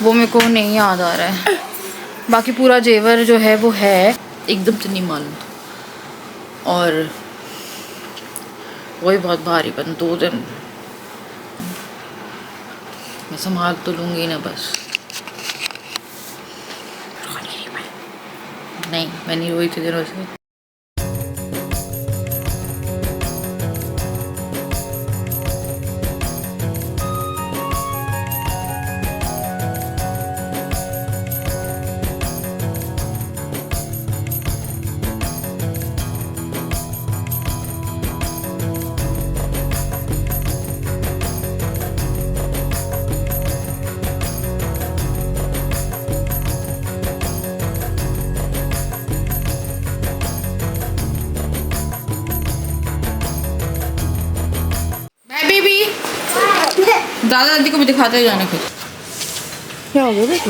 वो मेरे को नहीं याद आ रहा है। बाकी पूरा जेवर जो है वो है, एकदम से नहीं मालूम। और वही बहुत भारीपन, 2 दिन मैं संभाल तो लूँगी ना बस। नहीं मैं नहीं रोई थी दिनों से। दादा दादी को भी दिखाते हुए जाने। खुद क्या हो गया बेटी?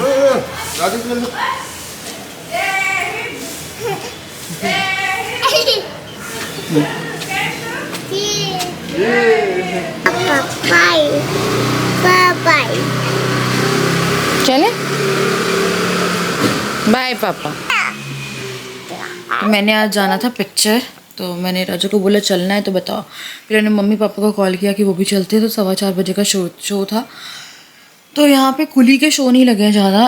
चले बाय पापा। तो मैंने आज जाना था पिक्चर, तो मैंने राजू को बोला चलना है तो बताओ। फिर मैंने मम्मी पापा को कॉल किया कि वो भी चलते, तो 4:15 बजे का शो था। तो यहाँ पे कुली के शो नहीं लगे ज़्यादा,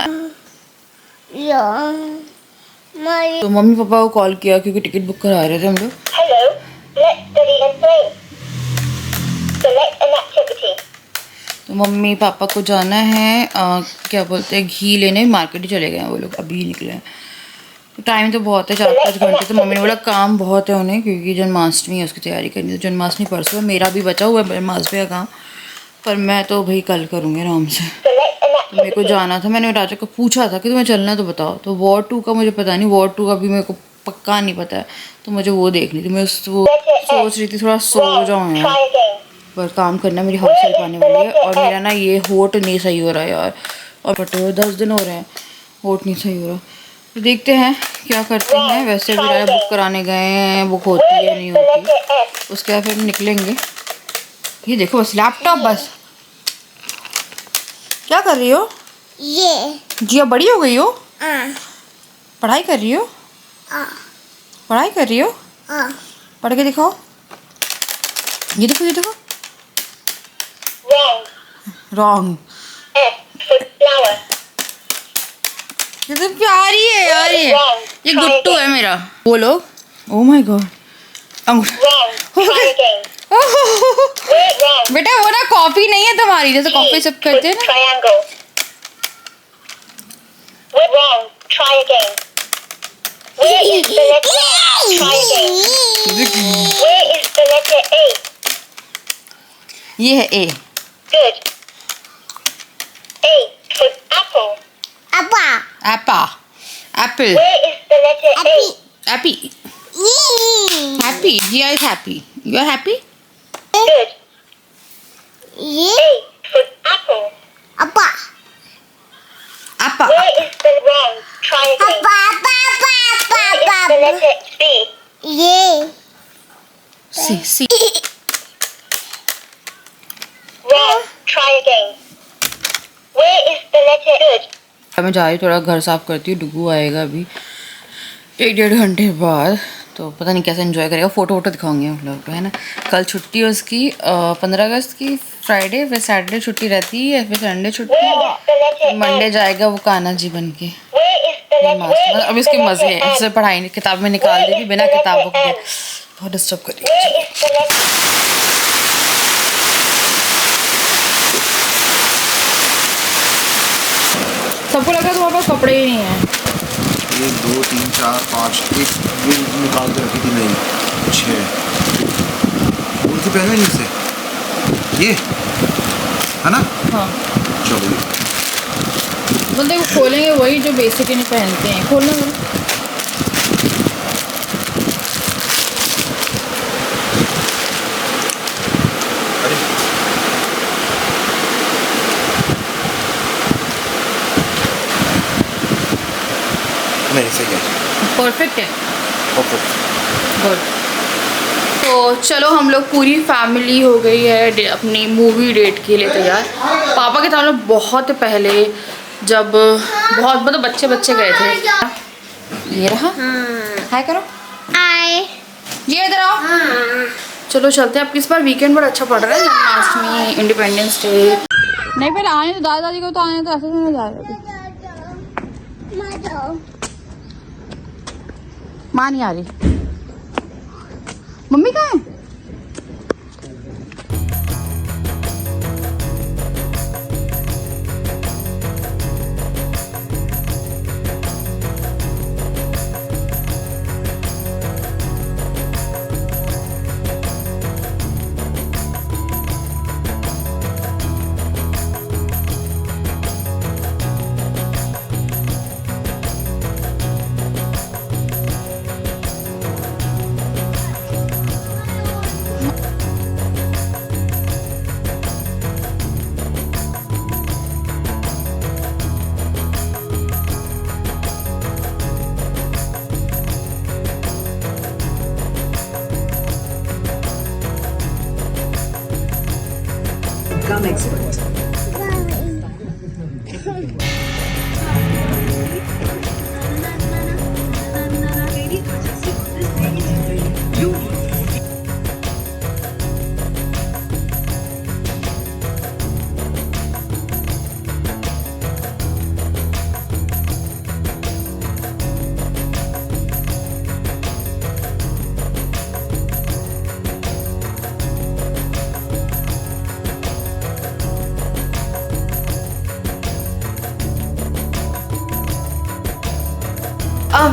तो मम्मी पापा को कॉल किया क्योंकि टिकट बुक करा रहे थे हम लोग। तो मम्मी पापा को जाना है क्या बोलते हैं, घी लेने मार्केट ही चले गए हैं वो लोग, अभी निकले हैं। तो टाइम तो बहुत है, 4-5 घंटे। तो मम्मी ने बोला काम बहुत है उन्हें क्योंकि जन्माष्टमी है उसकी तैयारी करनी है। तो जन्माष्टमी परसों है, मेरा भी बचा हुआ है जन्माष्टमी का काम, पर मैं तो भाई कल करूँगी आराम से। तो मेरे को जाना था, मैंने राजा को पूछा था कि तुम्हें चलना तो बताओ। तो वॉर 2 का मुझे पता नहीं, वॉर 2 का भी मेरे को पक्का नहीं पता है, तो मुझे वो देखनी थी। मैं वो सोच रही थी थोड़ा सो जाऊँ यार, पर काम करना मेरी हाउस हेल्प आने वाली है। और मेरा ना ये होट नहीं सही हो रहा है यार, और फटे हुए 10 दिन हो रहे हैं, होट नहीं सही हो रहा। तो देखते हैं क्या करते हैं। वैसे भी राजा बुक कराने गए हैं, बुक होती है नहीं होती, उसके बाद फिर निकलेंगे। ये देखो बस लैपटॉप, बस क्या कर रही हो? ये जिया बड़ी हो गई हो? पढ़ाई कर रही हो? पढ़ाई कर रही हो? पढ़ के दिखाओ। ये देखो, ये देखो। रॉन्ग। ये तो प्यारी है यार, ये गुट्टू है मेरा। वो लोग, ओह माय गॉड, बेटा वो ना कॉफी नहीं है तुम्हारी, जैसे कॉफी सब करते हैं ना। ये है ए। Appa. Apple. Where is the letter A? Happy. Happy. Gia is happy. You are happy? Good. A for apple. Appa. Appa. Where is the wrong? Try again. Where is the letter B? C. Wrong. Try again. Where is the letter good? मैं जा रही, थोड़ा घर साफ करती हूँ। डुगू आएगा अभी 1-1.5 घंटे बाद, तो पता नहीं कैसे एंजॉय करेगा। फ़ोटो दिखाऊंगी हम लोग को, है ना। कल छुट्टी है उसकी, 15 अगस्त की फ्राइडे, फिर सैटरडे छुट्टी रहती है, फिर संडे छुट्टी, मंडे जाएगा वो कान्हा जी बन के। अब इसके मज़े हैं, इससे पढ़ाई किताब में निकाल देगी बिना किताबों के, बहुत डिस्टर्ब करेगी। सबको लगा तुम्हारे पास कपड़े ही नहीं है। 1 2 3 4 5 एक निकाल के रखी थी नहीं, 6 कौन सी पहने नहीं से, ये है ना। हाँ चलो बंदे को खोलेंगे वही जो बेसिक नहीं पहनते हैं, खोलना बंद। नहीं सही है, परफेक्ट है, परफेक्ट गुड। तो चलो हम लोग पूरी फैमिली हो गई है अपनी मूवी डेट के लिए तैयार। पापा के तो हम लोग बहुत पहले जब बहुत मतलब बच्चे गए थे। ये रहा, हाय करो, ये इधर आओ। चलो चलते हैं। आपकी इस बार वीकेंड बड़ा अच्छा पड़ रहा है, जन्माष्टमी, इंडिपेंडेंस डे। नहीं पहले आने तो दादा दादी को तो आने तो ऐसे नहीं जा रहे। माँ नहीं आ रही, मम्मी कहाँ है? Gum expert.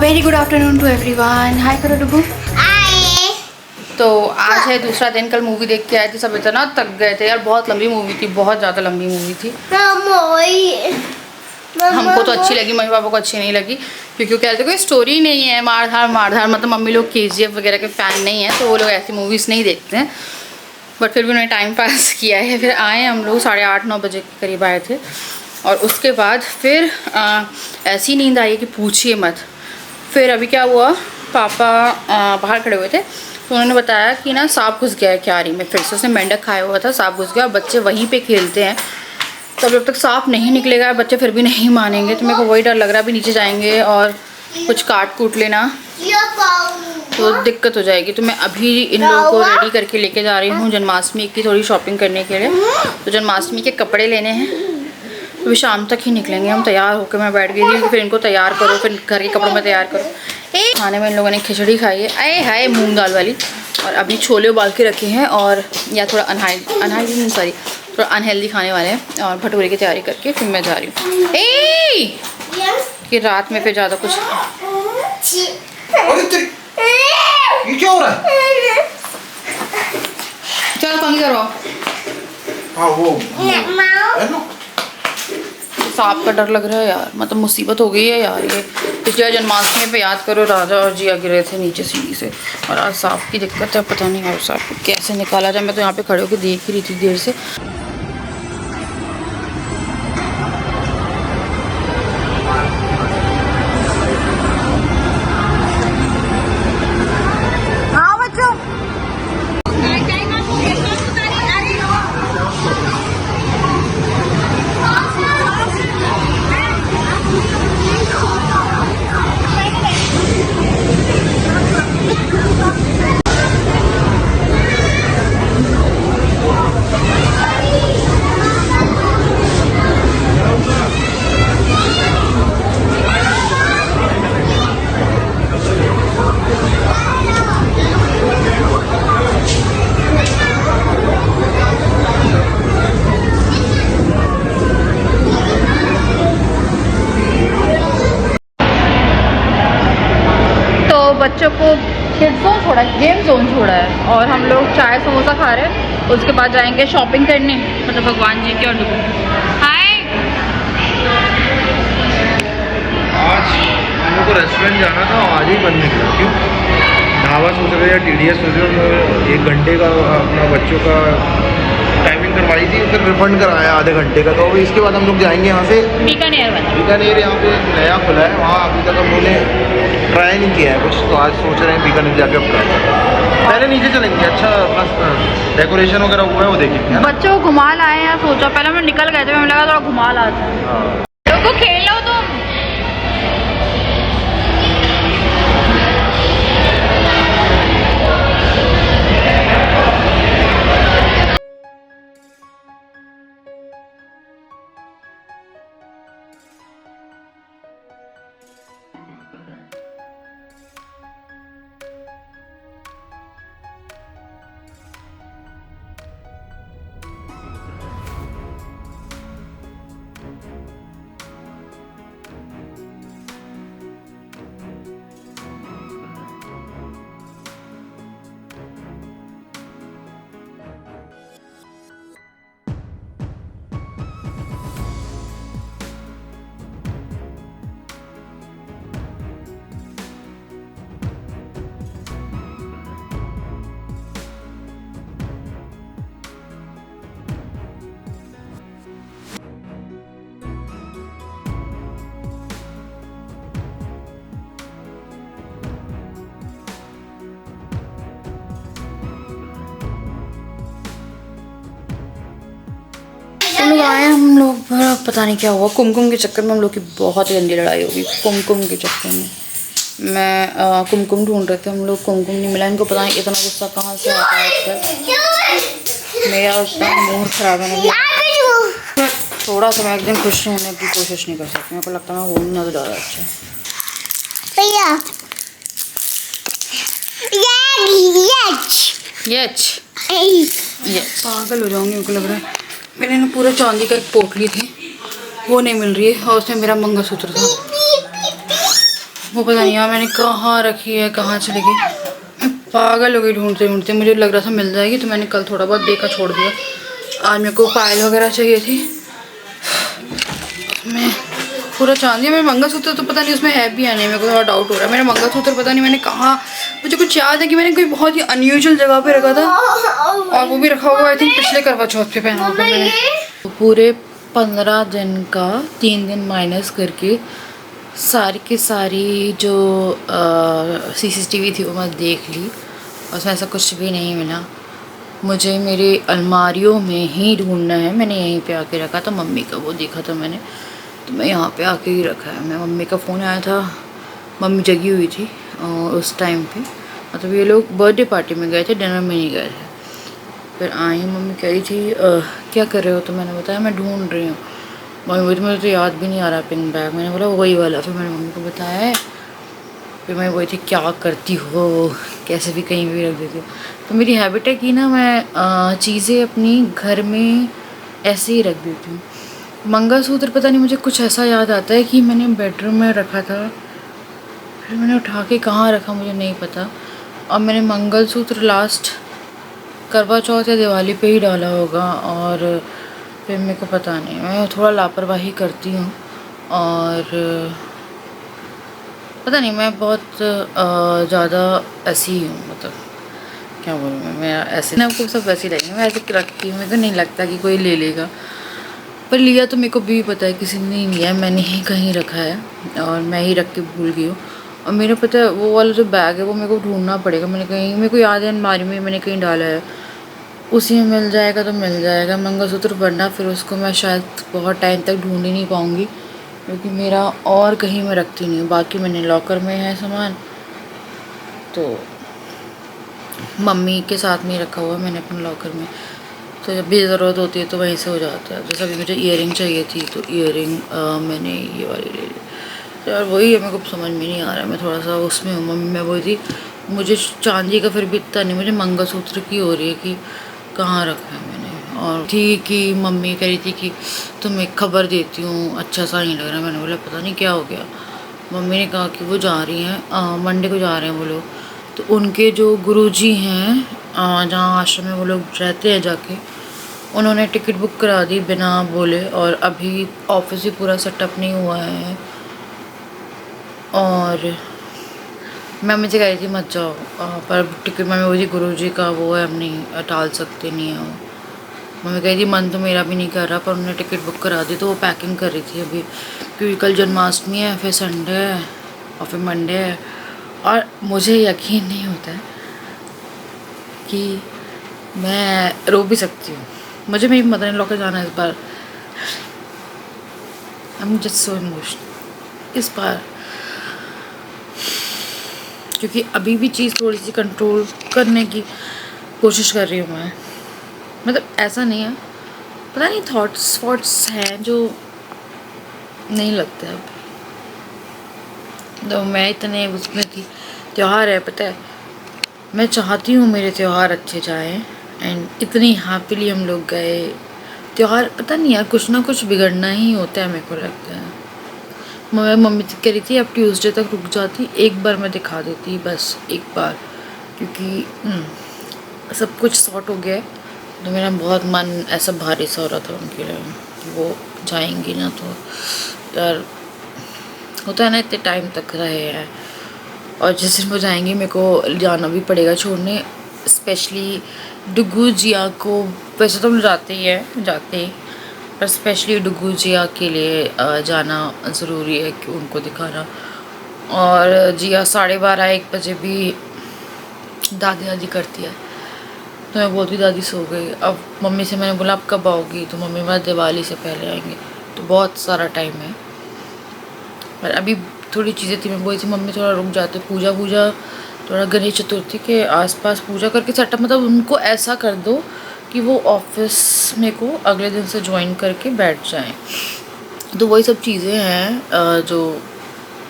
Very good afternoon to everyone. Hi करो डुगू। तो आज है दूसरा दिन। कल मूवी देख के आए थे, सब इतना थक गए थे यार, बहुत लंबी मूवी थी, बहुत ज़्यादा लंबी मूवी थी। हमको तो अच्छी लगी, मम्मी पापा को अच्छी नहीं लगी, क्योंकि कहते थे कोई स्टोरी नहीं है, मार धार मतलब मम्मी लोग KGF वगैरह के फ़ैन नहीं हैं, तो वो लोग ऐसी मूवीज़ नहीं देखते हैं। बट फिर भी उन्होंने टाइम पास किया है। फिर आए हम लोग 8:30-9 बजे के करीब आए थे, और उसके बाद फिर ऐसी नींद आई कि पूछिए मत। फिर अभी क्या हुआ, पापा बाहर खड़े हुए थे, तो उन्होंने बताया कि ना सांप घुस गया है क्यारी में। फिर से उसने मेंढक खाया हुआ था, सांप घुस गया। बच्चे वहीं पे खेलते हैं, तो जब तक सांप नहीं निकलेगा बच्चे फिर भी नहीं मानेंगे। तो मेरे को वही डर लग रहा है, अभी नीचे जाएंगे और कुछ काट कूट लेना तो दिक्कत हो जाएगी। तो मैं अभी इन लोगों को रेडी करके लेके जा रही हूँ जन्माष्टमी की थोड़ी शॉपिंग करने के लिए। तो जन्माष्टमी के कपड़े लेने हैं, अभी शाम तक ही निकलेंगे हम। तैयार होकर मैं बैठ गई थी, फिर इनको तैयार करो, फिर घर के कपड़ों में तैयार करो। खाने में इन लोगों ने खिचड़ी खाई है, आए हाय मूंग दाल वाली, और अभी छोले उबाल के रखे हैं, और या थोड़ा थोड़ा अनहेल्दी खाने वाले हैं। और भटूरे की तैयारी करके फिर मैं जा रही हूँ कि रात में फिर ज़्यादा कुछ। ये क्या हो रहा है? चल कंगी करो। हाँ वो सांप का डर लग रहा है यार, मतलब मुसीबत हो गई है यार। ये पिछले जन्माष्टमी पे याद करो, राजा और जिया गिरे थे नीचे सीढ़ी से, और आज सांप की दिक्कत है, पता नहीं और सांप को कैसे निकाला जाए। मैं तो यहाँ पे खड़े होकर देख ही रही थी देर से। हाँ बच्चों, बच्चों को किड्स जोन छोड़ा है, गेम जोन छोड़ा है, और हम लोग चाय समोसा खा रहे हैं। उसके बाद जाएंगे शॉपिंग करने, मतलब भगवान जी की। और हाय, आज हम लोग को रेस्टोरेंट जाना था, आज ही बंद निकला। क्यों? ढाबा सोच रहे या TDS सोच रहे, 1 घंटे का अपना बच्चों का टाइमिंग करवाई थी, फिर रिफंड कराया आधे घंटे का। तो अभी इसके बाद हम लोग जाएंगे यहाँ से बीकानेर। यहाँ पे नया खुला है, वहाँ अभी तक हम लोगों ने ट्राई नहीं किया है कुछ, तो आज सोच रहे हैं बीकानेर जाके अब ट्राई करें। पहले नीचे चलेंगे, अच्छा मस्त डेकोरेशन वगैरह हुआ है वो देखेंगे। बच्चों को घुमा लाए हैं, सोचा पहले हम निकल गए थे, हमें लगा थोड़ा घुमा लाते हैं। लोगों को पता नहीं क्या हुआ, कुमकुम के चक्कर में हम लोग की बहुत गंदी लड़ाई होगी। कुमकुम के चक्कर में मैं कुमकुम ढूंढ रहे थे हम लोग, कुमकुम नहीं मिला। इनको पता नहीं इतना गुस्सा कहाँ से आता है आजकल। मेरा उतना मूड खराब है ना, थोड़ा सा मैं एक दिन खुश होने की कोशिश नहीं कर सकती। मेरे को लगता है मैं हूँ ना तो ज़्यादा अच्छा। भैया ये पागल हो जाऊंगी, मेरे को लग रहा है। मैंने ना पूरा चांदी का एक पोटली थी, वो नहीं मिल रही है, और उसमें मेरा मंगलसूत्र था, वो पता नहीं यार मैंने कहाँ रखी है, कहाँ चली गई। मैं पागल हो गई ढूंढते ढूंढते। मुझे लग रहा था मिल जाएगी, तो मैंने कल थोड़ा बहुत देखा, छोड़ दिया। आज मेरे को पायल वगैरह चाहिए थी, मैं पूरा चांदी। मेरा मंगलसूत्र तो पता नहीं उसमें है भी या नहीं, मेरे को थोड़ा डाउट हो रहा है। मेरा मंगलसूत्र पता नहीं मैंने कहाँ, मुझे कुछ याद है कि मैंने कोई बहुत ही अनयूजुअल जगह पे रखा था, और वो भी रखा हुआ आई थिंक पिछले करवा चौथ पे पहना हुआ मैंने। तो पूरे 15 दिन का 3 दिन माइनस करके सारी की सारी जो CCTV थी वो मैं देख ली, और उसमें ऐसा कुछ भी नहीं मिला। मुझे मेरे अलमारियों में ही ढूंढना है। मैंने यहीं पे आके रखा था, मम्मी का वो देखा था मैंने, तो मैं यहाँ पे आके ही रखा है। मैं मम्मी का फ़ोन आया था, मम्मी जगी हुई थी उस टाइम पे, मतलब ये लोग बर्थडे पार्टी में गए थे, डिनर में नहीं गए थे। फिर आई, मम्मी कह रही थी क्या कर रहे हो, तो मैंने बताया मैं ढूंढ रही हूँ। मम्मी बोली मुझे तो याद भी नहीं आ रहा पिन बैग। मैंने बोला वही वाला। फिर मैंने मम्मी को बताया है, फिर मैं वही थी क्या करती हो, कैसे भी कहीं भी रख देती हो। तो मेरी हैबिट है कि ना मैं चीज़ें अपनी घर में ऐसे ही रख देती हूँ। मंगलसूत्र पता नहीं मुझे कुछ ऐसा याद आता है कि मैंने बेडरूम में रखा था, फिर मैंने उठा के कहाँ रखा मुझे नहीं पता। और मैंने मंगलसूत्र लास्ट करवा चौथ या दिवाली पे ही डाला होगा, और फिर मेरे को पता नहीं, मैं थोड़ा लापरवाही करती हूँ, और पता नहीं मैं बहुत ज़्यादा ऐसी ही हूँ, मतलब क्या बोलूँ मैं ऐसे ना, आपको सब वैसे ही लगेंगे। मैं ऐसे रखती हूँ, मेरे को नहीं लगता कि कोई ले लेगा, पर लिया तो मेरे को भी पता है किसी ने नहीं लिया, मैंने ही कहीं रखा है, और मैं ही रख के भूल गई हूँ। और मेरा पता है वो वाला जो बैग है वो मेरे को ढूंढना पड़ेगा। मैंने कहीं, मेरे को याद है अलमारी में मैंने कहीं डाला है, उसी में मिल जाएगा तो मिल जाएगा। मंगलसूत्र बनना, फिर उसको मैं शायद बहुत टाइम तक ढूंढ ही नहीं पाऊँगी, क्योंकि मेरा और कहीं मैं रखती नहीं हूँ। बाकी मैंने लॉकर में है सामान, तो मम्मी के साथ में ही रखा हुआ है मैंने अपने लॉकर में, तो जब भी ज़रूरत होती है तो वहीं से हो जाता है। जैसे अभी मुझे ईयरिंग चाहिए थी, तो ईयरिंग मैंने ये वाली ले ली यार, वही है मेरे को समझ में नहीं आ रहा है, मैं थोड़ा सा उसमें हूँ। मम्मी मैं वही थी, मुझे चांदी का फिर भी इतना नहीं, मुझे मंगलसूत्र की हो रही है कि कहाँ रखा है मैंने। और थी कि मम्मी कह रही थी कि तुम एक खबर देती हूँ, अच्छा सा नहीं लग रहा। मैंने बोला पता नहीं क्या हो गया। मम्मी ने कहा कि वो जा रही हैं मंडे को जा रहे हैं वो लोग, तो उनके जो गुरुजी हैं जहाँ आश्रम में वो लोग रहते हैं जाके, उन्होंने टिकट बुक करा दी बिना बोले, और अभी ऑफिस भी पूरा सेटअप नहीं हुआ है। और मैं मुझे कह रही थी मत जाओ, पर टिकट मम्मी बोली गुरुजी का वो है, हम नहीं टाल सकते, नहीं है वो। मम्मी कह रही थी मन तो मेरा भी नहीं कर रहा, पर उन्होंने टिकट बुक करा दी, तो वो पैकिंग कर रही थी अभी, क्योंकि कल जन्माष्टमी है, फिर संडे है, और फिर मंडे है। और मुझे यकीन नहीं होता है कि मैं रो भी सकती हूँ। मुझे मेरी मदर इन लॉ के जाना है इस बार, I am just so emotional इस बार, क्योंकि अभी भी चीज़ थोड़ी सी कंट्रोल करने की कोशिश कर रही हूँ मैं। मतलब ऐसा नहीं है, पता नहीं थॉट्स हैं जो नहीं लगते अब। तो मैं इतने उसमें थी, त्यौहार है पता है, मैं चाहती हूँ मेरे त्यौहार अच्छे जाएं, एंड इतनी हैप्पीली हम लोग गए। त्यौहार पता नहीं यार कुछ ना कुछ बिगड़ना ही होता है, मेरे को लगता है। मम्मी कह रही थी अब ट्यूसडे तक रुक जाती, एक बार मैं दिखा देती, बस एक बार, क्योंकि सब कुछ सॉर्ट हो गया है। तो मेरा बहुत मन ऐसा भारी सा हो रहा था उनके लिए, वो जाएंगी ना, तो यार होता है ना इतने टाइम तक रहे हैं, और जिस दिन वो जाएंगी मेरे को जाना भी पड़ेगा छोड़ने, स्पेशली डुगू जिया को। वैसे तो हम जाते ही पर स्पेशली डुगू जिया के लिए जाना ज़रूरी है कि उनको दिखाना। और जिया 12:30-1 बजे भी दादी करती है, तो मैं बोलती दादी सो गई। अब मम्मी से मैंने बोला अब कब आओगी, तो मम्मी बोला दिवाली से पहले आएंगे। तो बहुत सारा टाइम है। पर अभी थोड़ी चीज़ें थी, मैं बोली थी मम्मी थोड़ा रुक जाते, पूजा थोड़ा गणेश चतुर्थी के आसपास पूजा करके सेटअप, मतलब उनको ऐसा कर दो कि वो ऑफिस में को अगले दिन से ज्वाइन करके बैठ जाएं। तो वही सब चीज़ें हैं जो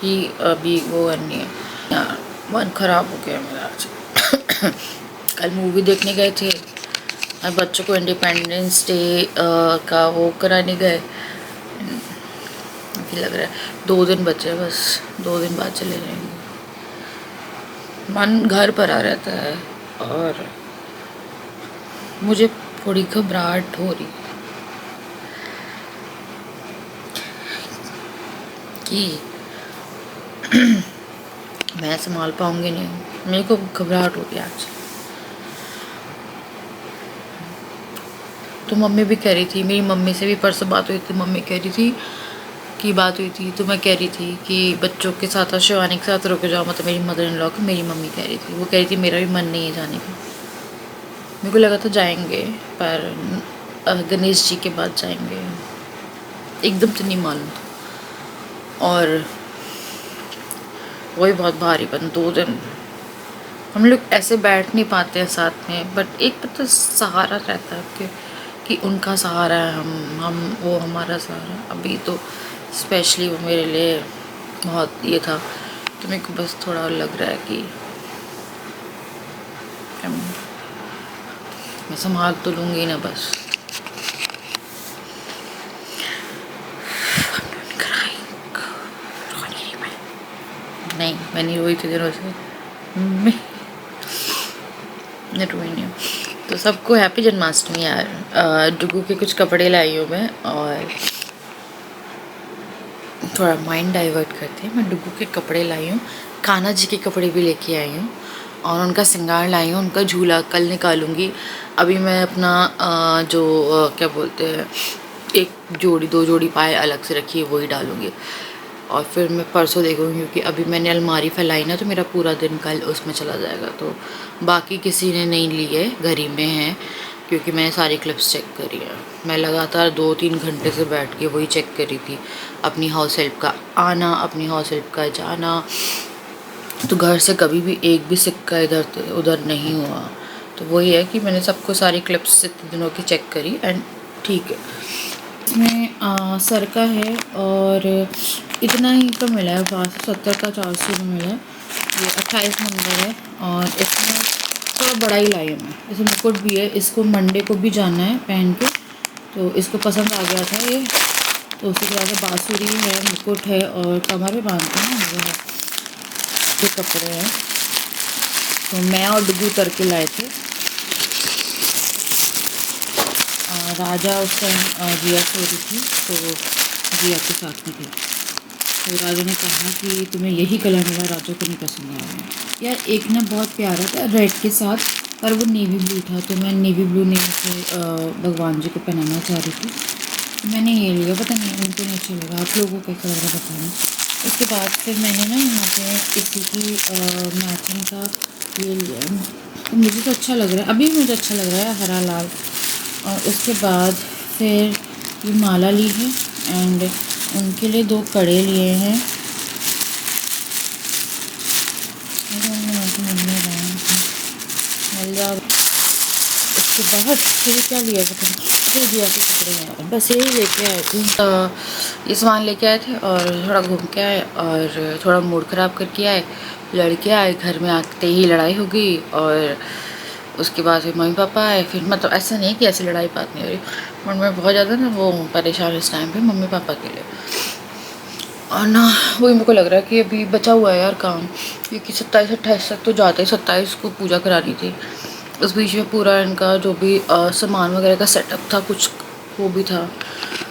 कि अभी वो करनी है। यार मन ख़राब हो गया मेरा आज। कल मूवी देखने गए थे और बच्चों को इंडिपेंडेंस डे का वो कराने गए। अभी लग रहा है 2 दिन बचे, बस 2 दिन बाद चले जाएंगे। मन घर पर आ रहता है और मुझे थोड़ी घबराहट हो रही कि मैं संभाल पाऊंगी नहीं। मेरे को घबराहट होती है आज। तो मम्मी भी कह रही थी, मेरी मम्मी से भी परसों बात हुई थी, मम्मी कह रही थी कि बात हुई थी, तो मैं कह रही थी कि बच्चों के साथ और शिवानी के साथ रुक जाओ, मतलब मेरी मदर इन लॉ को। मेरी मम्मी कह रही थी, वो कह रही थी मेरा भी मन नहीं है जाने का। मेरे को लगा था जाएंगे, पर गणेश जी के बाद जाएंगे, एकदम से नहीं मालूम था। और वही बहुत भारीपन, 2 दिन हम लोग ऐसे बैठ नहीं पाते हैं साथ में, बट एक पता सहारा रहता है कि उनका सहारा है, हम वो हमारा सहारा। अभी तो स्पेशली वो मेरे लिए बहुत ये था, तो मेरे को बस थोड़ा लग रहा है कि मैं संभाल तो लूँगी ना बस। नहीं, मैं नहीं रोई थी दिनों से, मैं रोई नहीं हूँ। तो सबको हैप्पी जन्माष्टमी यार। डुगू के कुछ कपड़े लाई हूँ मैं, और थोड़ा माइंड डाइवर्ट करते हैं। मैं डुगू के कपड़े लाई हूँ, कान्हा जी के कपड़े भी लेके आई हूँ, और उनका श्रृंगार लाई हूँ। उनका झूला कल निकालूंगी। अभी मैं अपना क्या बोलते हैं, 2 जोड़ी पाए अलग से रखी है, वही डालूंगी। और फिर मैं परसों देखूँगी, क्योंकि अभी मैंने अलमारी फैलाई ना, तो मेरा पूरा दिन कल उसमें चला जाएगा। तो बाकी किसी ने नहीं ली है, घर ही में है, क्योंकि मैंने सारी क्लिप्स चेक करी है। मैं लगातार 2-3 घंटे से बैठ के वही चेक करी थी, अपनी हाउस हेल्प का आना, अपनी हाउस हेल्प का जाना। तो घर से कभी भी एक भी सिक्का इधर उधर नहीं हुआ। तो वही है कि मैंने सबको सारी क्लिप्स इतने दिनों की चेक करी, एंड ठीक है। इसमें सर का है और इतना ही तो मिला है, 570 का 400 में मिला है। ये 28 नंबर है, और इसमें थोड़ा बड़ा ही लाई हूँ मैं। इसमें मुकुट भी है, इसको मंडे को भी जाना है पहन के, तो इसको पसंद आ गया था ये। तो उसी तरह से बांसुरी है, मुकुट है, और कमर में बांधते हैं वो है, ये कपड़े हैं। तो मैं और डुगू करके लाए थे। राजा उस टाइम जिया सो रही थी, तो जिया के साथ में थी। तो राजा ने कहा कि तुम्हें यही कलर मिला, राजा को नहीं पसंद आया। यार एक ना बहुत प्यारा था रेड के साथ, पर वो नेवी ब्लू था, तो मैं नेवी ब्लू ने उसे भगवान जी को पहनाना चाह रही थी। तो मैंने ये लिया, पता नहीं उनको नहीं अच्छा लगा, आप लोगों को कैसा लग रहा बताना। उसके बाद फिर मैंने ना यहाँ पे इसी की मैचिंग का ये लिया, तो मुझे तो अच्छा लग रहा है, अभी मुझे अच्छा लग रहा है, हरा लाल। और उसके बाद फिर ये माला ली है, एंड उनके लिए 2 कड़े लिए हैं। उसके बाद फिर क्या लिया था, फिर दिया के कपड़े हैं, बस यही लेके आए थे। ये सामान लेके आए थे, और थोड़ा घूम के आए, और थोड़ा मूड ख़राब करके आए। लड़के आए, घर में आते ही लड़ाई हो गई, और उसके बाद फिर मम्मी पापा आए। फिर मतलब ऐसा नहीं कि ऐसी लड़ाई बात नहीं हो रही, बट मैं बहुत ज़्यादा ना वो परेशान इस टाइम पे मम्मी पापा के लिए। और ना वही मेरे को लग रहा है कि अभी बचा हुआ है यार काम, क्योंकि 27-28 तक तो जाते ही, 27 को पूजा करानी थी। उस बीच में पूरा इनका जो भी सामान वगैरह का सेटअप था कुछ, वो भी था,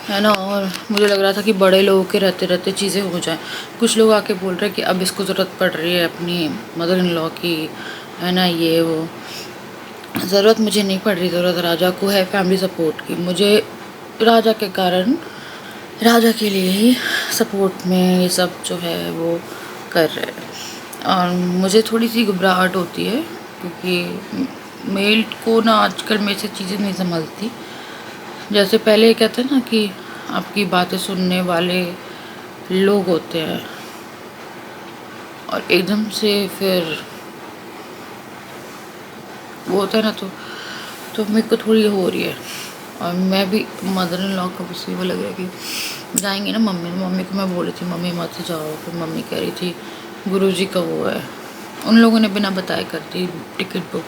है ना। और मुझे लग रहा था कि बड़े लोगों के रहते रहते चीज़ें हो जाएं। कुछ लोग आके बोल रहे हैं कि अब इसको ज़रूरत पड़ रही है अपनी मदर इन लॉ की, है ना, ये वो। ज़रूरत मुझे नहीं पड़ रही, ज़रूरत राजा को है फैमिली सपोर्ट की। मुझे राजा के कारण, राजा के लिए ही सपोर्ट में ये सब जो है वो कर रहे हैं। और मुझे थोड़ी सी घबराहट होती है, क्योंकि मेल को ना आजकल मेरे से चीज़ें नहीं संभलती। जैसे पहले कहते हैं ना कि आपकी बातें सुनने वाले लोग होते हैं और एकदम से फिर वो होता है ना, तो मेरे को थोड़ी हो रही है। और मैं भी मदर इन लॉ का बस वो लग रहा है कि जाएंगे ना मम्मी को मैं बोल रही थी मम्मी मत जाओ, फिर मम्मी कह रही थी गुरुजी का वो है, उन लोगों ने बिना बताए कर दी टिकट बुक।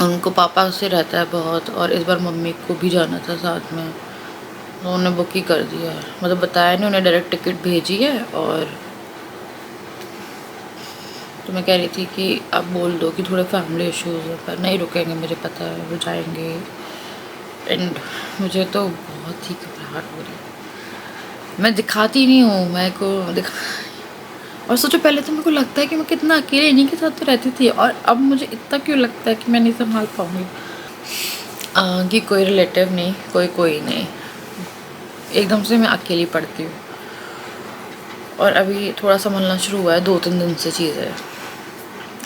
उनको पापा से रहता है बहुत, और इस बार मम्मी को भी जाना था साथ में, तो उन्होंने बुक ही कर दिया है, मतलब बताया नहीं, उन्हें डायरेक्ट टिकट भेजी है। और तो मैं कह रही थी कि आप बोल दो कि थोड़े फैमिली इश्यूज़ हैं, पर नहीं रुकेंगे, मुझे पता है वो जाएंगे। एंड मुझे तो बहुत ही घबराहट हो रही है, मैं दिखाती नहीं हूँ, मैं को दिखा। और सोचो पहले तो मेरे को लगता है कि मैं कितना अकेले इन्हीं के साथ तो रहती थी, और अब मुझे इतना क्यों लगता है कि मैं नहीं संभाल पाऊँगी। कि कोई रिलेटिव नहीं, कोई नहीं, एकदम से मैं अकेली पड़ती हूँ। और अभी थोड़ा संभलना शुरू हुआ है, 2-3 दिन से चीज़ें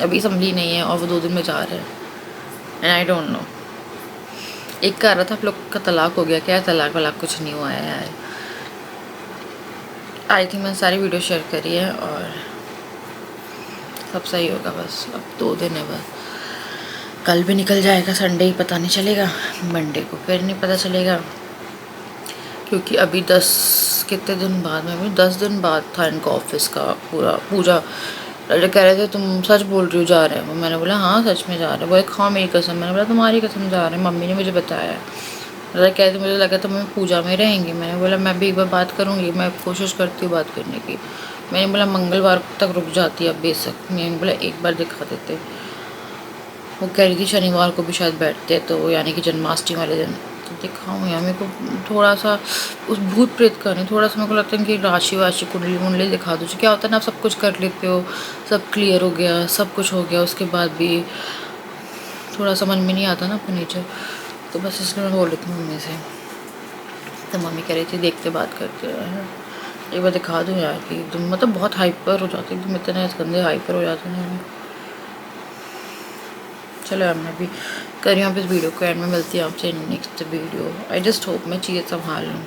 अभी संभली नहीं है, और वो 2 दिन में जा रहे हैं। एंड आई डोंट नो, एक कह रहा था आप लोग का तलाक हो गया, क्या तलाक वलाक कुछ नहीं हुआ है यार। आई थिंक मैंने सारी वीडियो शेयर करी है और सब सही होगा, बस अब 2 दिन है बस। कल भी निकल जाएगा, संडे ही पता नहीं चलेगा, मंडे को फिर नहीं पता चलेगा, क्योंकि अभी 10 कितने दिन बाद में, अभी 10 दिन बाद था इनका ऑफिस का पूरा पूजा। कह रहे थे तुम सच बोल रही हो जा रहे हो, मैंने बोला हाँ सच में जा रहे हैं, बोले खाओ मेरी कसम, मैंने बोला तुम्हारी कसम जा रहे हैं, मम्मी ने मुझे बताया। मतलब कह रहे थे मुझे लगा तो मैं पूजा में रहेंगी, मैंने बोला मैं भी एक बार बात करूँगी, मैं कोशिश करती हूँ बात करने की। मैंने बोला मंगलवार तक रुक जाती है अब बेशक, मैंने बोला एक बार दिखा देते। वो कह रही थी शनिवार को भी शायद बैठते, तो यानी कि जन्माष्टमी वाले दिन, तो दिखाऊँ यार। मेरे को थोड़ा सा उस भूत प्रेत का नहीं, थोड़ा सा मेरे को लगता है कि राशि वाशि कुंडली वुंडली दिखा दो। क्या होता है ना, आप सब कुछ कर लेते हो, सब क्लियर हो गया, सब कुछ हो गया, उसके बाद भी थोड़ा सा मन में नहीं आता ना अपने नीचे, तो बस इसलिए मैं बोल रही थी मम्मी से। तो मम्मी कह रही थी देखते बात करते हैं, एक बार दिखा दूँ यार कि तुम मतलब बहुत हाइपर हो जाते एकदम, इतने गंदे हाइपर हो जाते हैं। चलो यार मैं भी कर रही हूँ इस वीडियो को एंड में, मिलती हूँ आपसे next video. I just hope मैं चीज़ें संभाल लूँ।